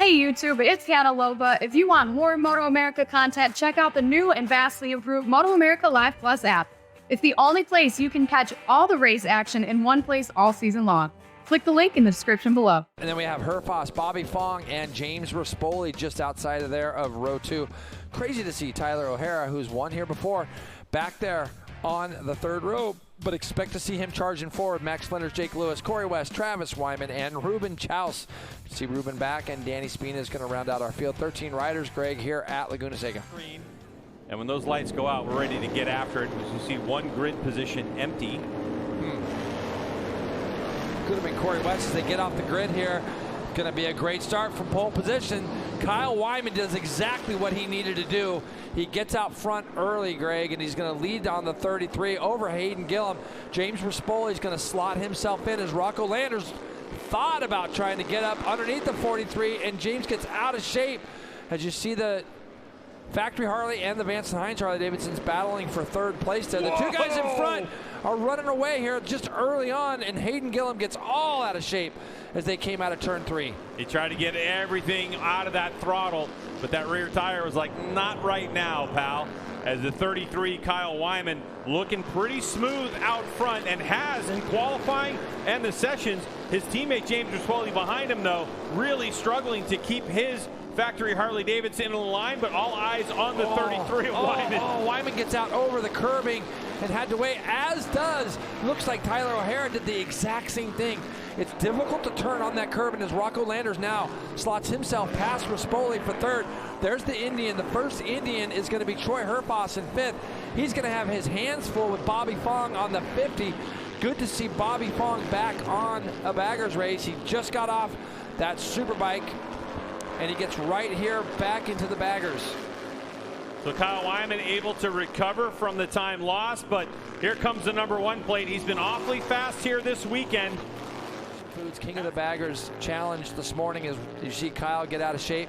Hey YouTube, it's Hannah Loba. If you want more MotoAmerica content, check out the new and vastly improved MotoAmerica Live Plus app. It's the only place you can catch all the race action in one place all season long. Click the link in the description below. And then we have Herfoss, Bobby Fong, and James Rispoli just outside of there of row 2. Crazy to see Tyler O'Hara, who's won here before, back there on the third row, but expect to see him charging forward. Max Flinders, Jake Lewis, Corey West, Travis Wyman, and Ruben Chouse. See Ruben back, and Danny Spina is going to round out our field. 13 riders, Greg, here at Laguna Seca. And when those lights go out, we're ready to get after it. As you see one grid position empty. Could have been Corey West as they get off the grid here. Going to be a great start from pole position. Kyle Wyman does exactly what he needed to do. He gets out front early, Greg, and he's going to lead on the 33 over Hayden Gillum. James Rispoli is going to slot himself in as Rocco Landers thought about trying to get up underneath the 43, and James gets out of shape. As you see the Factory Harley and the Vance and Hines Harley Davidsons battling for third place there. The two guys in front are running away here just early on, and Hayden Gillum gets all out of shape as they came out of turn 3. He tried to get everything out of that throttle, but that rear tire was like, not right now, pal. As the 33 Kyle Wyman looking pretty smooth out front, and has in qualifying and the sessions. His teammate James Rispoli behind him, though, really struggling to keep his Factory Harley Davidson in the line, but all eyes on the 33 of Wyman. Wyman gets out over the curbing and had to wait, as does, looks like Tyler O'Hara did the exact same thing. It's difficult to turn on that curb, and as Rocco Landers now slots himself past Rispoli for third. There's the Indian. The first Indian is going to be Troy Herfoss in 5th. He's going to have his hands full with Bobby Fong on the 50. Good to see Bobby Fong back on a baggers race. He just got off that superbike, and he gets right here back into the baggers. So Kyle Wyman able to recover from the time lost, but here comes the #1 plate. He's been awfully fast here this weekend. Foods King of the Baggers challenge this morning as you see Kyle get out of shape.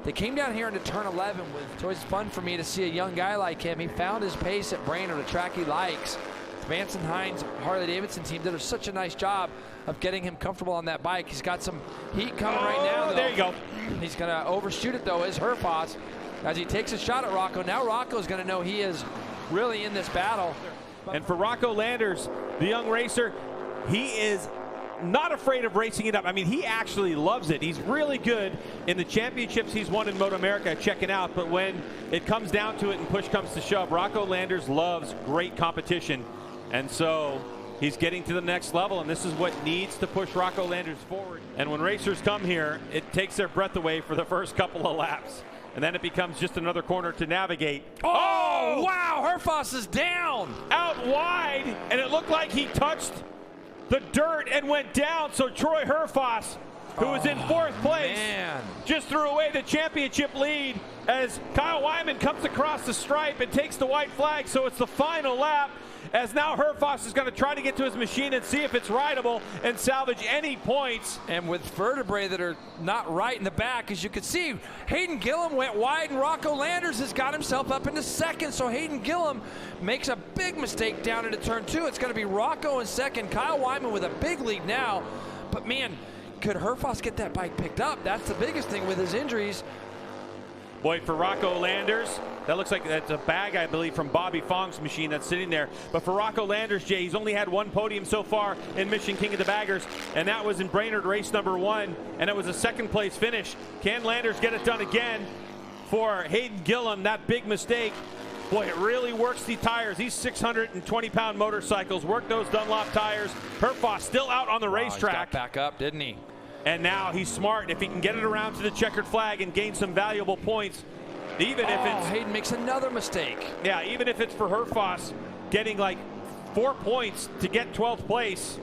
They came down here into turn 11. It's always fun for me to see a young guy like him. He found his pace at Brainerd, a track he likes. The Vance and Hines Harley Davidson team did such a nice job of getting him comfortable on that bike. He's got some heat coming right now, though. There you go. He's going to overshoot it, though, is Herfoss, as he takes a shot at Rocco. Now Rocco's going to know he is really in this battle. And for Rocco Landers, the young racer, he is not afraid of racing it up. I mean, he actually loves it. He's really good in the championships he's won in MotoAmerica, checking out. But when it comes down to it and push comes to shove, Rocco Landers loves great competition. And so he's getting to the next level, and this is what needs to push Rocco Landers forward. And when racers come here, it takes their breath away for the first couple of laps. And then it becomes just another corner to navigate. Oh, wow, Herfoss is down. Out wide, and it looked like he touched the dirt and went down. So Troy Herfoss, who was in 4th place, just threw away the championship lead as Kyle Wyman comes across the stripe and takes the white flag. So it's the final lap, as now Herfoss is going to try to get to his machine and see if it's rideable and salvage any points. And with vertebrae that are not right in the back, as you can see, Hayden Gillum went wide, and Rocco Landers has got himself up into 2nd. So Hayden Gillum makes a big mistake down into turn 2. It's going to be Rocco in 2nd. Kyle Wyman with a big lead now. But man, could Herfoss get that bike picked up? That's the biggest thing with his injuries. Boy, for Rocco Landers, that looks like that's a bag, I believe, from Bobby Fong's machine that's sitting there. But for Rocco Landers, Jay, he's only had 1 podium so far in Mission King of the Baggers, and that was in Brainerd race #1, and it was a 2nd place finish. Can Landers get it done again for Hayden Gillum? That big mistake. Boy, it really works the tires. These 620-pound motorcycles work those Dunlop tires. Herfoss still out on the racetrack. He got back up, didn't he? And now he's smart. If he can get it around to the checkered flag and gain some valuable points, even if it's... Hayden makes another mistake. Yeah, even if it's for Herfoss getting like 4 points to get 12th place,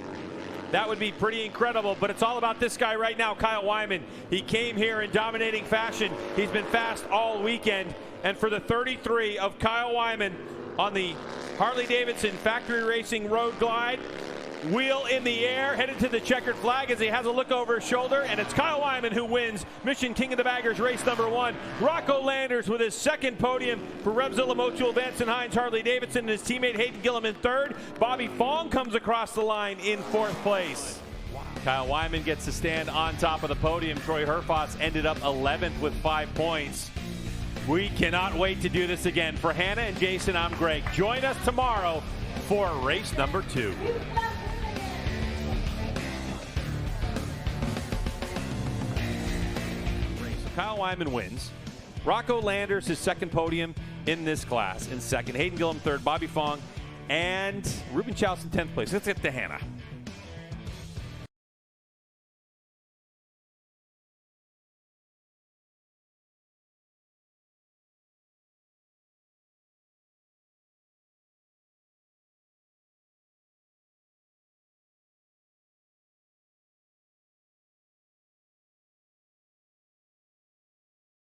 that would be pretty incredible. But it's all about this guy right now, Kyle Wyman. He came here in dominating fashion. He's been fast all weekend. And for the 33 of Kyle Wyman on the Harley-Davidson Factory Racing Road Glide, wheel in the air, headed to the checkered flag as he has a look over his shoulder, and it's Kyle Wyman who wins Mission King of the Baggers race #1. Rocco Landers with his 2nd podium for Revzilla Motul Vance and Hines Harley Davidson, and his teammate Hayden Gillum in 3rd. Bobby Fong comes across the line in 4th place. Wow. Kyle Wyman gets to stand on top of the podium. Troy Herfoss ended up 11th with 5 points. We cannot wait to do this again. For Hannah and Jason, I'm Greg. Join us tomorrow for race number 2. Kyle Wyman wins. Rocco Landers, his second podium in this class. In second, Hayden Gillum third, Bobby Fong, and Ruben Chouse in 10th place. Let's get to Hannah.